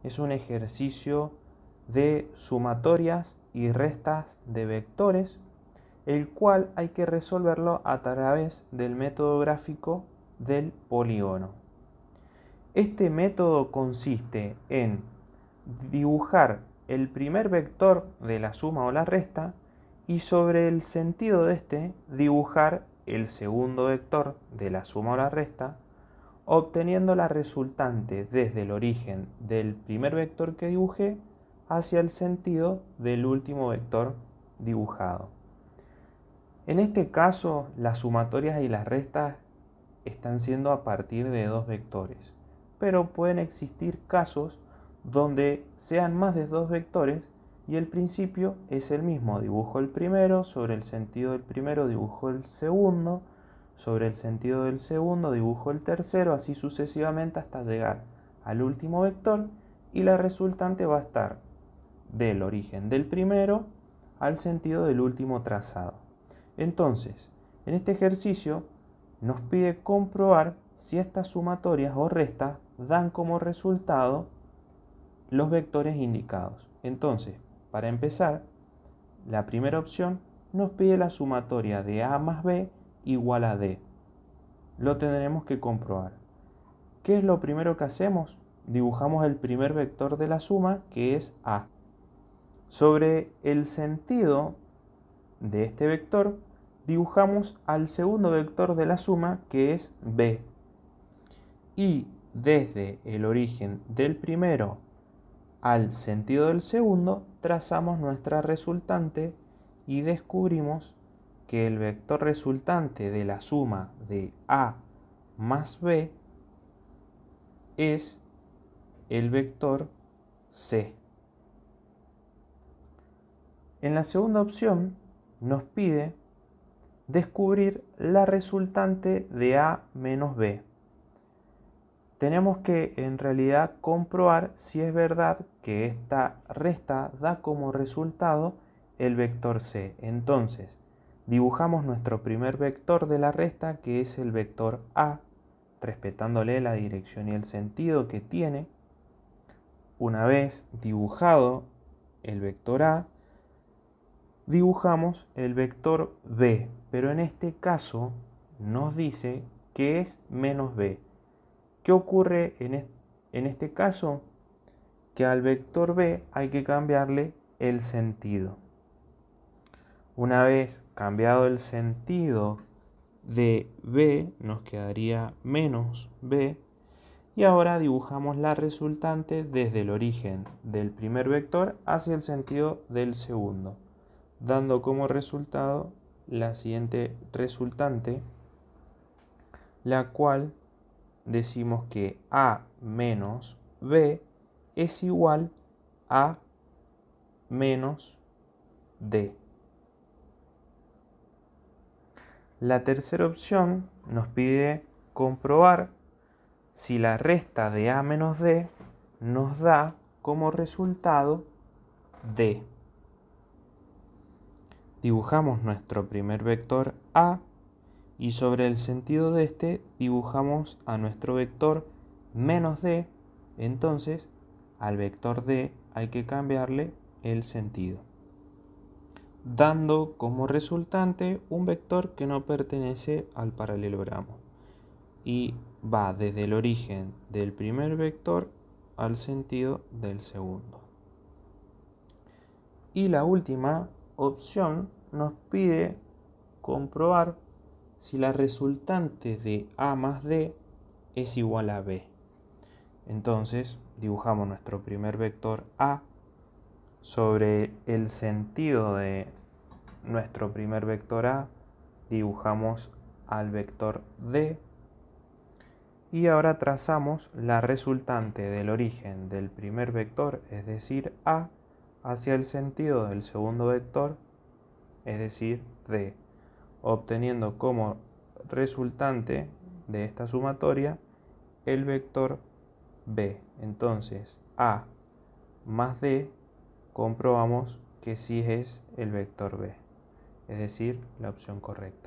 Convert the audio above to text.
es un ejercicio de sumatorias y restas de vectores, el cual hay que resolverlo a través del método gráfico del polígono. Este método consiste en dibujar el primer vector de la suma o la resta y sobre el sentido de este dibujar el segundo vector de la suma o la resta, obteniendo la resultante desde el origen del primer vector que dibujé hacia el sentido del último vector dibujado. En este caso, las sumatorias y las restas están siendo a partir de dos vectores, pero pueden existir casos donde sean más de dos vectores y el principio es el mismo. Dibujo el primero, sobre el sentido del primero dibujo el segundo, sobre el sentido del segundo dibujo el tercero, así sucesivamente hasta llegar al último vector, y la resultante va a estar del origen del primero al sentido del último trazado. Entonces, en este ejercicio nos pide comprobar si estas sumatorias o restas dan como resultado los vectores indicados. Entonces, para empezar, la primera opción nos pide la sumatoria de A más B igual a D. Lo tendremos que comprobar. ¿Qué es lo primero que hacemos? Dibujamos el primer vector de la suma, que es A. Sobre el sentido de este vector, dibujamos al segundo vector de la suma, que es B. Y desde el origen del primero al sentido del segundo, trazamos nuestra resultante y descubrimos que el vector resultante de la suma de A más B es el vector C. En la segunda opción nos pide descubrir la resultante de A menos B. Tenemos que en realidad comprobar si es verdad que esta resta da como resultado el vector C. Entonces, dibujamos nuestro primer vector de la resta, que es el vector A, respetándole la dirección y el sentido que tiene. Una vez dibujado el vector A, dibujamos el vector B, pero en este caso nos dice que es menos B. ¿Qué ocurre en este caso? Que al vector B hay que cambiarle el sentido. Una vez cambiado el sentido de B, nos quedaría menos B. Y ahora dibujamos la resultante desde el origen del primer vector hacia el sentido del segundo, dando como resultado la siguiente resultante, la cual decimos que A menos B es igual a menos D. La tercera opción nos pide comprobar si la resta de A menos D nos da como resultado D. Dibujamos nuestro primer vector A y sobre el sentido de este dibujamos a nuestro vector menos D. Entonces al vector D hay que cambiarle el sentido, dando como resultante un vector que no pertenece al paralelogramo y va desde el origen del primer vector al sentido del segundo. Y la última opción nos pide comprobar si la resultante de A más D es igual a B. Entonces dibujamos nuestro primer vector A, sobre el sentido de nuestro primer vector A dibujamos al vector D y ahora trazamos la resultante del origen del primer vector, es decir A, hacia el sentido del segundo vector, es decir D, obteniendo como resultante de esta sumatoria el vector B. Entonces A más D comprobamos que sí es el vector B, es decir, la opción correcta.